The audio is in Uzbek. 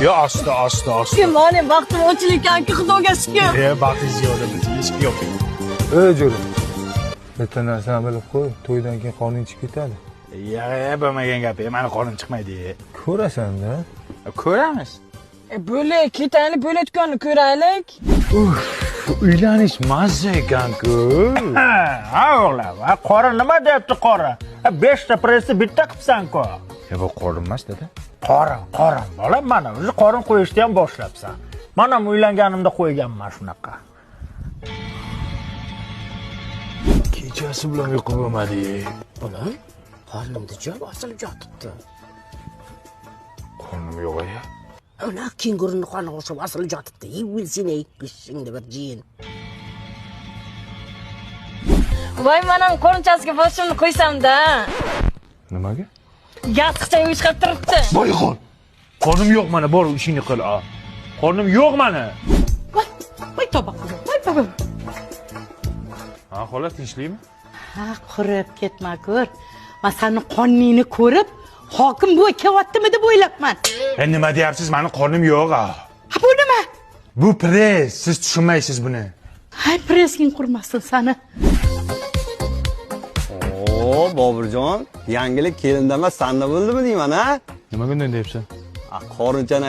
Yo, asta. Mane vaqtim ochil ekanki, xudoga shukr. Baxtingiz yordamchi, hech kim yo'q. Jo'ra. Bitta narsani bilib qo'y, to'ydan keyin qoning chiqib ketadi. Bo'lmagan gap, mani qonim chiqmaydi. Ko'rasan-da. Ko'ramiz. Böyle ketaylik, böyle tukanni ko'raylik. Uylanish mazza ekan-ku. Ha, o'g'lim, qora nima deyapti qora? 5 ta pressni bitta qilibsan-ku. Bu qorin emas, dada. Qorin. Bolam, mana o'zi qorin qo'yishni ham boshlabsan. Men ham uylanganimda qo'yganman shunaqa. Kechasi bilan uyqu bo'lmadi. Bolam, qornimda joy osilib yotibdi. Qornim yo'q-ya. Ona kenguruni qorni o'xshab osilib yotibdi. Bilsene, qishingda bir jin. Voy, menam qo'rinchasiga boshimni qo'ysam-da. Nimaga? Yostiqcha uyushqab turibdi. Voyxon. Qornim yo'q mana, bor ishingni qil. Qornim yo'q mana. Voy toba qizim, voy baba. Ha, xolos tinchlikmi? Ha, qurib ketma ko'r. Men seni qonningni ko'rib, hokim bu kelyaptimi deb o'ylabman. Nima deyapsiz? Meni qornim yo'q. Ha, bu nima? Bu press, siz tushunmaysiz buni. Hay, pressing qurmasin seni. Boburjon, yangilik kelindama sanda bo'ldimi deyman, ha? Nimaga unday deyapsan? Qorinchani